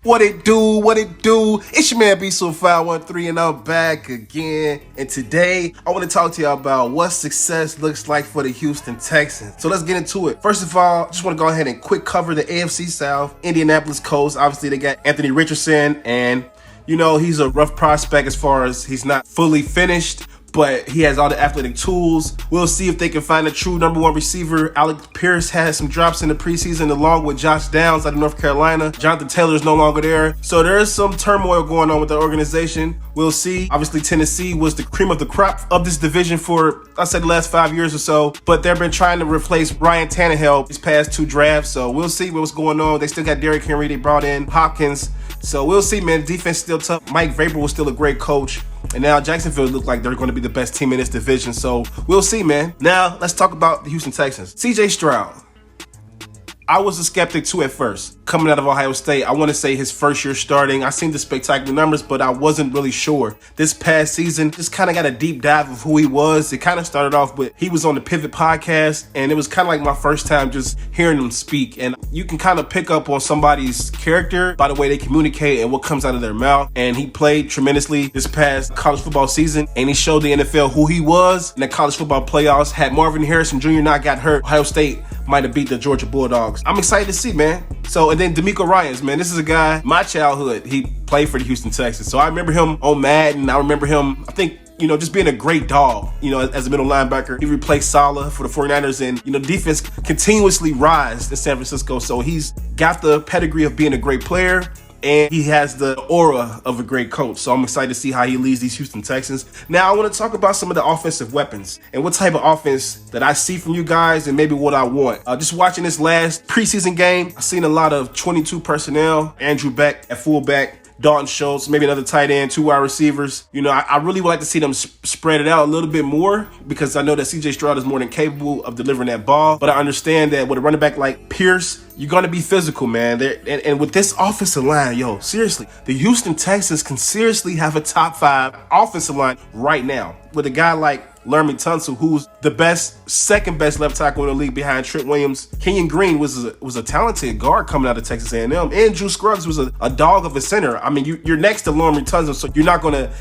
What it do? What it do? It's your man B513 and I'm back again. And today I want to talk to y'all about what success looks like for the Houston Texans. So let's get into it. First of all, just want to go ahead and quick cover the AFC South. Indianapolis Colts, obviously they got Anthony Richardson, and you know he's a rough prospect as far as he's not fully finished, but he has all the athletic tools. We'll see if they can find a true number one receiver. Alec Pierce has some drops in the preseason along with Josh Downs out of North Carolina. Jonathan Taylor is no longer there. So there is some turmoil going on with the organization. We'll see. Obviously, Tennessee was the cream of the crop of this division for, I said, the last 5 years or so. But they've been trying to replace Ryan Tannehill these past two drafts. So we'll see what's going on. They still got Derrick Henry. They brought in Hopkins. So we'll see, man. Defense still tough. Mike Vrabel was still a great coach. And now Jacksonville look like they're going to be the best team in this division. So we'll see, man. Now let's talk about the Houston Texans. CJ Stroud. I was a skeptic too at first. Coming out of Ohio State, I want to say his first year starting. I seen the spectacular numbers, but I wasn't really sure. This past season, just kind of got a deep dive of who he was. It kind of started off with, he was on the Pivot podcast, and it was kind of like my first time just hearing him speak. And you can kind of pick up on somebody's character by the way they communicate and what comes out of their mouth. And he played tremendously this past college football season, and he showed the NFL who he was in the college football playoffs. Had Marvin Harrison Jr. not got hurt, Ohio State might have beat the Georgia Bulldogs. I'm excited to see, man. So, and then DeMeco Ryans, man, this is a guy, my childhood, he played for the Houston Texans. So I remember him on Madden. I remember him, I think, you know, just being a great dog, you know, as a middle linebacker. He replaced Saleh for the 49ers, and, you know, defense continuously rise in San Francisco. So he's got the pedigree of being a great player, and he has the aura of a great coach. So I'm excited to see how he leads these Houston Texans. Now, I want to talk about some of the offensive weapons and what type of offense that I see from you guys and maybe what I want. Just watching this last preseason game, I've seen a lot of 22 personnel. Andrew Beck at fullback, Dalton Schultz, maybe another tight end, 2 wide receivers. You know, I really would like to see them spread it out a little bit more because I know that CJ Stroud is more than capable of delivering that ball. But I understand that with a running back like Pierce, you're going to be physical, man. And with this offensive line, yo, seriously, the Houston Texans can seriously have a top 5 offensive line right now with a guy like Laremy Tunsil, who's the second best left tackle in the league behind Trent Williams. Kenyon Green was a talented guard coming out of Texas A&M, and Drew Scruggs was a dog of a center. I mean, you're next to Laremy Tunsil, so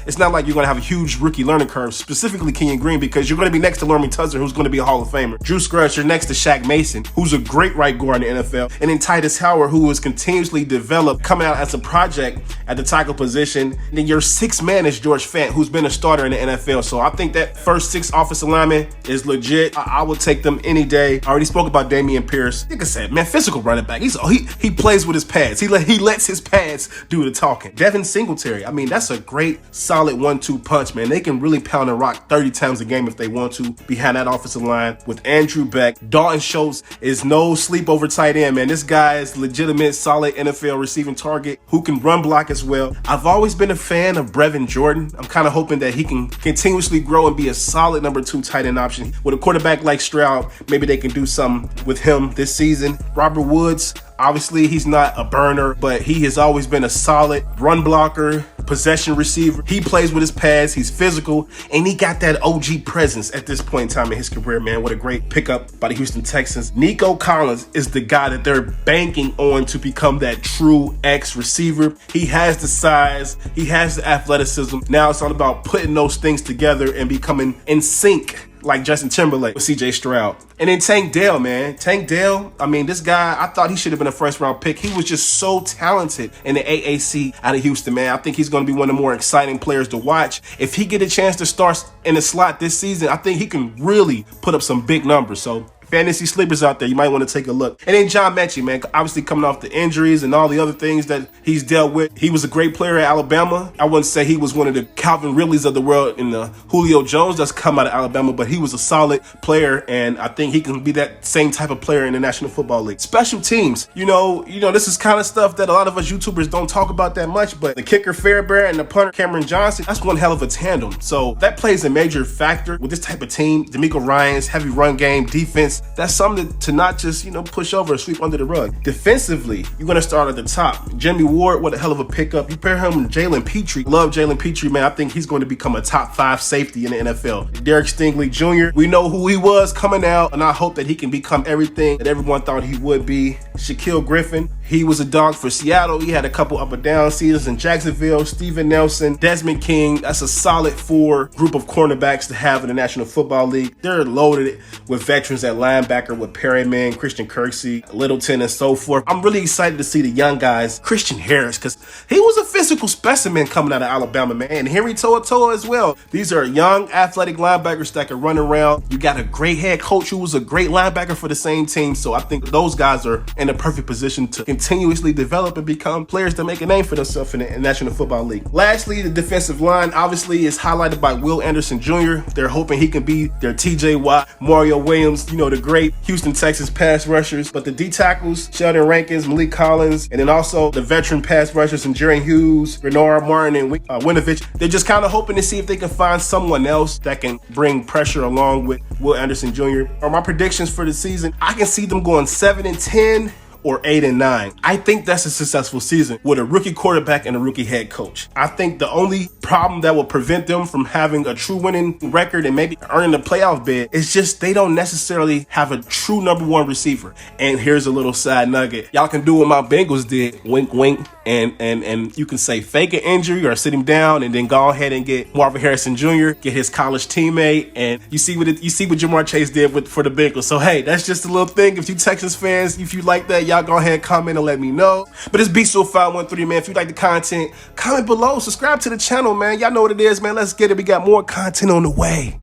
it's not like you're gonna have a huge rookie learning curve, specifically Kenyon Green, because you're gonna be next to Laremy Tunsil, who's gonna be a Hall of Famer. Drew Scruggs, you're next to Shaq Mason, who's a great right guard in the NFL, and then Titus Howard, who was continuously developed, coming out as a project at the tackle position. And then your 6th man is George Fant, who's been a starter in the NFL. So I think that first 6 offensive linemen is legit. I would take them any day. I already spoke about Dameon Pierce. Like I said, man, physical running back. He plays with his pads. He lets his pads do the talking. Devin Singletary, I mean, that's a great, solid 1-2 punch, man. They can really pound and rock 30 times a game if they want to behind that offensive line with Andrew Beck. Dalton Schultz is no sleepover tight end, man. This guy is legitimate, solid NFL receiving target who can run block as well. I've always been a fan of Brevin Jordan. I'm kind of hoping that he can continuously grow and be a solid number 2 tight end option. With a quarterback like Stroud, maybe they can do something with him this season. Robert Woods, obviously he's not a burner, but he has always been a solid run blocker, possession receiver. He plays with his pads, he's physical, and he got that OG presence at this point in time in his career, man. What a great pickup by the Houston Texans. Nico Collins is the guy that they're banking on to become that true X receiver. He has the size, he has the athleticism. Now it's all about putting those things together and becoming in sync like Justin Timberlake with CJ Stroud. And then Tank Dell, man. Tank Dell, I mean, this guy, I thought he should have been a first-round pick. He was just so talented in the AAC out of Houston, man. I think he's going to be one of the more exciting players to watch. If he get a chance to start in the slot this season, I think he can really put up some big numbers. So fantasy sleepers out there, you might want to take a look. And then John Mechie, man, obviously coming off the injuries and all the other things that he's dealt with. He was a great player at Alabama. I wouldn't say he was one of the Calvin Ridleys of the world in the Julio Jones that's come out of Alabama, but he was a solid player, and I think he can be that same type of player in the National Football League. Special teams, you know, this is kind of stuff that a lot of us YouTubers don't talk about that much, but the kicker Fairbairn and the punter Cameron Johnson, that's one hell of a tandem. So that plays a major factor with this type of team. DeMeco Ryans, heavy run game, defense. That's something to not just, push over or sweep under the rug. Defensively, you're going to start at the top. Jimmy Ward, what a hell of a pickup. You pair him with Jalen Petrie. Love Jalen Petrie, man. I think he's going to become a top 5 safety in the NFL. Derek Stingley Jr., we know who he was coming out, and I hope that he can become everything that everyone thought he would be. Shaquille Griffin, He was a dog for Seattle. He had a couple up and down seasons in Jacksonville. Steven Nelson, Desmond King. That's a solid 4 group of cornerbacks to have in the National Football League. They're loaded with veterans at linebacker with Perryman, Christian Kirksey, Littleton, and so forth. I'm really excited to see the young guys. Christian Harris, because he was a physical specimen coming out of Alabama, man. And Henry To'oTo'o as well. These are young, athletic linebackers that can run around. You got a great head coach who was a great linebacker for the same team. So I think those guys are in a perfect position to continuously develop and become players that make a name for themselves in the National Football League. Lastly, the defensive line obviously is highlighted by Will Anderson Jr. They're hoping he can be their TJ Watt, Mario Williams, you know, the great Houston Texans pass rushers. But the D tackles, Sheldon Rankins, Malik Collins, and then also the veteran pass rushers and Jerry Hughes, Renard Martin, and Winovich, they're just kind of hoping to see if they can find someone else that can bring pressure along with Will Anderson Jr. Or my predictions for the season, I can see them going 7-10 or 8-9. I think that's a successful season with a rookie quarterback and a rookie head coach. I think the only problem that will prevent them from having a true winning record and maybe earning a playoff bid is just they don't necessarily have a true #1 receiver. And here's a little side nugget. Y'all can do what my Bengals did, wink, wink, and you can say fake an injury or sit him down and then go ahead and get Marvin Harrison Jr., get his college teammate, and you see what Jamar Chase did for the Bengals. So hey, that's just a little thing. If you Texans fans, if you like that, y'all go ahead and comment and let me know. But it's BSO513, man. If you like the content, comment below, subscribe to the channel, man. Y'all know what it is, man. Let's get it. We got more content on the way.